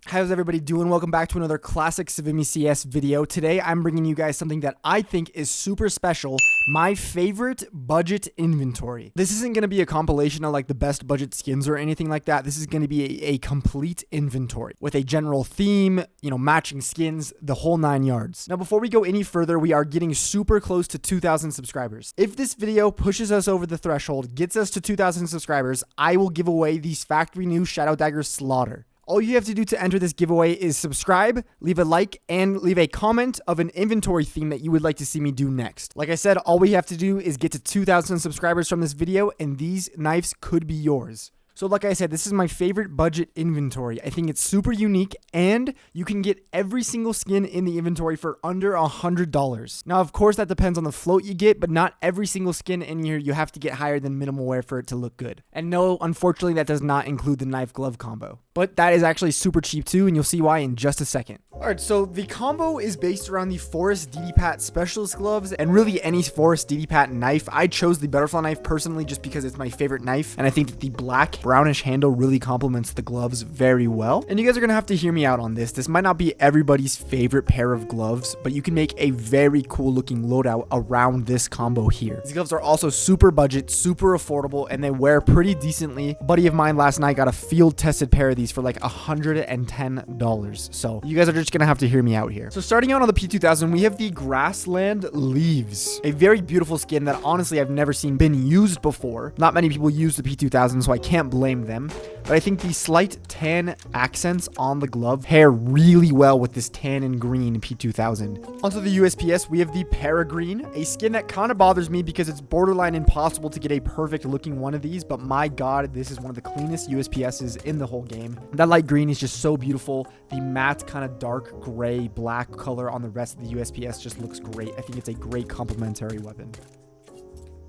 How's everybody doing? Welcome back to another classic Savimi CS video. Today, I'm bringing you guys something that I think is super special, my favorite budget inventory. This isn't going to be a compilation of like the best budget skins or anything like that. This is going to be a complete inventory with a general theme, matching skins, the whole 9 yards. Now, before we go any further, we are getting super close to 2,000 subscribers. If this video pushes us over the threshold, gets us to 2,000 subscribers, I will give away these factory new Shadow Daggers Slaughter. All you have to do to enter this giveaway is subscribe, leave a like, and leave a comment of an inventory theme that you would like to see me do next. Like I said, all we have to do is get to 2,000 subscribers from this video, and these knives could be yours. So like I said, this is my favorite budget inventory. I think it's super unique, and you can get every single skin in the inventory for under $100. Now, of course, that depends on the float you get, but not every single skin in here you have to get higher than minimal wear for it to look good. And no, unfortunately, that does not include the knife-glove combo. But that is actually super cheap too, and you'll see why in just a second. Alright, so the combo is based around the Forest DD-Pat Specialist Gloves, and really any Forest DD-Pat knife. I chose the Butterfly knife personally just because it's my favorite knife, and I think that the black brownish handle really complements the gloves very well. And you guys are gonna have to hear me out on this. This might not be everybody's favorite pair of gloves, but you can make a very cool looking loadout around this combo here. These gloves are also super budget, super affordable, and they wear pretty decently. A buddy of mine last night got a field tested pair of these for like $110. So you guys are just gonna have to hear me out here. So starting out on the P2000, we have the Grassland Leaves, a very beautiful skin that honestly I've never seen been used before. Not many people use the P2000, so I can't blame them. But I think the slight tan accents on the glove pair really well with this tan and green P2000. Onto the USPS, we have the Peregrine, a skin that kind of bothers me because it's borderline impossible to get a perfect looking one of these, but my god, this is one of the cleanest USPSs in the whole game. That light green is just so beautiful. The matte kind of dark gray black color on the rest of the USPS just looks great. I think it's a great complementary weapon.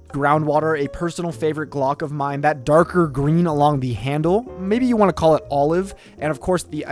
Groundwater, a personal favorite Glock of mine, that darker green along the handle, maybe you want to call it olive, and of course the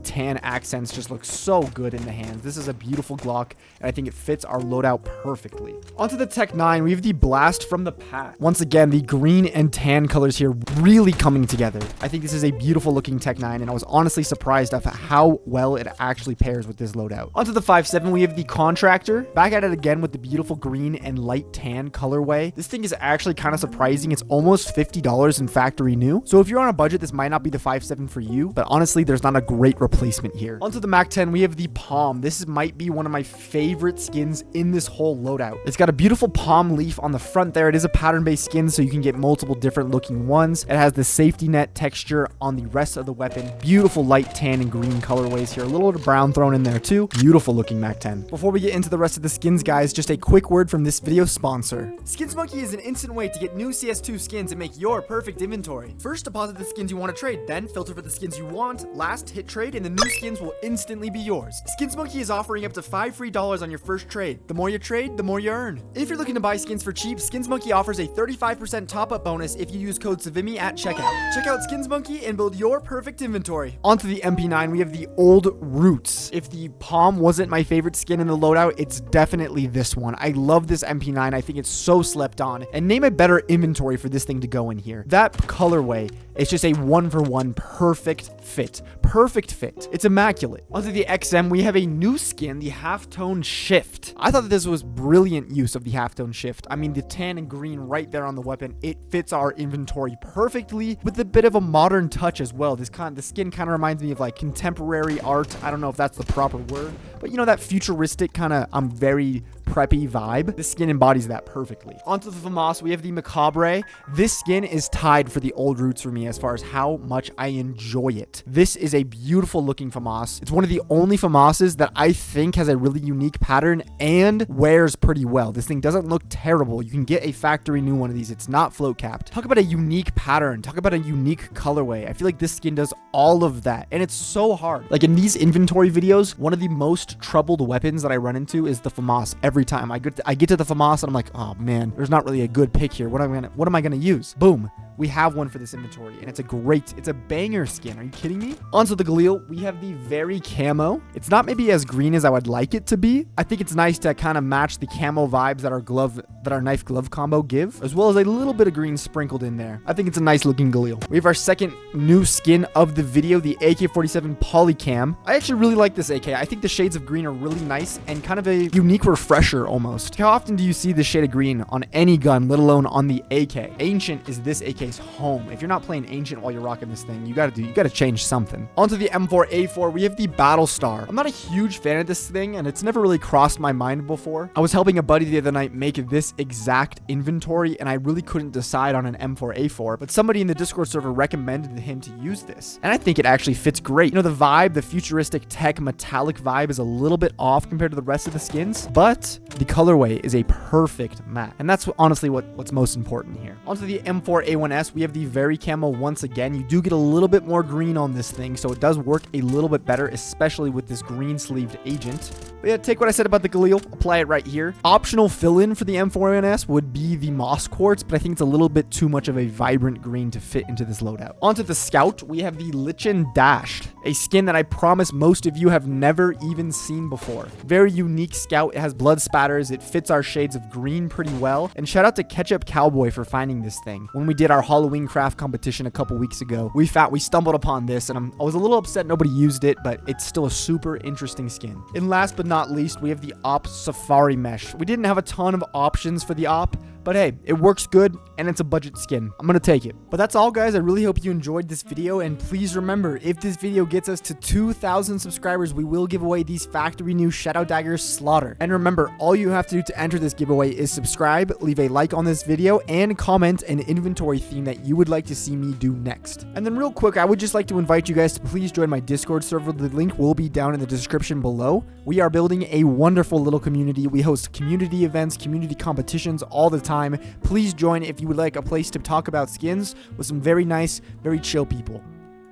tan accents just look so good in the hands. This is a beautiful Glock, and I think it fits our loadout perfectly. Onto the Tech 9, we have the Blast from the Pack. Once again, the green and tan colors here really coming together. I think this is a beautiful looking Tech 9, and I was honestly surprised at how well it actually pairs with this loadout. Onto the 5.7, we have the Contractor, back at it again with the beautiful green and light tan colorway. This thing is actually kind of surprising. It's almost $50 in factory new. So if you're on a budget, this might not be the 5.7 for you, but honestly, there's not a great replacement here. Onto the Mac 10, we have the Palm. This might be one of my favorite skins in this whole loadout. It's got a beautiful palm leaf on the front there. It is a pattern-based skin, so you can get multiple different looking ones. It has the safety net texture on the rest of the weapon. Beautiful light tan and green colorways here. A little bit of brown thrown in there too. Beautiful looking Mac 10. Before we get into the rest of the skins, guys, just a quick word from this video sponsor. Skins Monkey is an instant way to get new CS2 skins and make your perfect inventory. First, deposit the skins you want to trade, then filter for the skins you want, last hit trade, and the new skins will instantly be yours. Skins Monkey is offering up to $5 free on your first trade. The more you trade, the more you earn. If you're looking to buy skins for cheap, Skins Monkey offers a 35% top-up bonus if you use code Savimi at checkout. Check out Skins Monkey and build your perfect inventory. Onto the MP9, we have the Old Roots. If the Palm wasn't my favorite skin in the loadout, it's definitely this one. I love this MP9. I think it's so slept on. And name a better inventory for this thing to go in here. That colorway is just a 1-for-1 perfect fit. Perfect fit. It's immaculate. Onto the XM, we have a new skin, the Halftone Shift. I thought that this was brilliant use of the Halftone Shift. I mean, the tan and green right there on the weapon, it fits our inventory perfectly with a bit of a modern touch as well. The skin kind of reminds me of like contemporary art. I don't know if that's the proper word, but that futuristic kind of very preppy vibe. The skin embodies that perfectly. Onto the Famas, we have the Macabre. This skin is tied for the Old Roots for me as far as how much I enjoy it. This is a beautiful looking Famas. It's one of the only Famases that I think has a really unique pattern and wears pretty well. This thing doesn't look terrible. You can get a factory new one of these. It's not float capped. Talk about a unique pattern. Talk about a unique colorway. I feel like this skin does all of that, and it's so hard. Like in these inventory videos, one of the most troubled weapons that I run into is the Famas every time. I get to the Famas and I'm like, oh man, there's not really a good pick here. What am I gonna use? Boom. we have one for this inventory, and it's a banger skin. Are you kidding me? Onto the Galil, we have the very camo. It's not maybe as green as I would like it to be. I think it's nice to kind of match the camo vibes that our knife glove combo give, as well as a little bit of green sprinkled in there. I think it's a nice looking Galil. We have our second new skin of the video, the AK-47 Polycam. I actually really like this AK. I think the shades of green are really nice and kind of a unique refresher almost. How often do you see this shade of green on any gun, let alone on the AK? Ancient is this AK's home. If you're not playing Ancient while you're rocking this thing, you gotta change something. Onto the M4A4, we have the Battlestar. I'm not a huge fan of this thing, and it's never really crossed my mind before. I was helping a buddy the other night make this exact inventory, and I really couldn't decide on an M4A4, but somebody in the Discord server recommended him to use this, and I think it actually fits great. You know, the vibe, the futuristic tech metallic vibe is a little bit off compared to the rest of the skins, but the colorway is a perfect match, and that's honestly what's most important here. Onto the M4A1S, we have the very camo once again. You do get a little bit more green on this thing, so it does work a little bit better, especially with this green sleeved agent. But yeah, take what I said about the Galil, apply it right here. Optional fill-in for the M4A1S would be the moss quartz, but I think it's a little bit too much of a vibrant green to fit into this loadout. Onto the Scout, we have the Lichen Dashed, a skin that I promise most of you have never even seen before. Very unique Scout. It has blood spatters. It fits our shades of green pretty well. And shout out to Ketchup Cowboy for finding this thing. When we did our Halloween craft competition a couple weeks ago, we stumbled upon this, and I was a little upset nobody used it, but it's still a super interesting skin. And last but not least, we have the Op Safari Mesh. We didn't have a ton of options for the Op, but hey, it works good, and it's a budget skin. I'm gonna take it. But that's all, guys. I really hope you enjoyed this video, and please remember, if this video gets us to 2,000 subscribers, we will give away these factory new Shadow Daggers Slaughter. And remember, all you have to do to enter this giveaway is subscribe, leave a like on this video, and comment an inventory theme that you would like to see me do next. And then real quick, I would just like to invite you guys to please join my Discord server. The link will be down in the description below. We are building a wonderful little community. We host community events, community competitions all the time. Please join if you would like a place to talk about skins with some very nice, very chill people.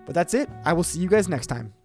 But that's it. I will see you guys next time.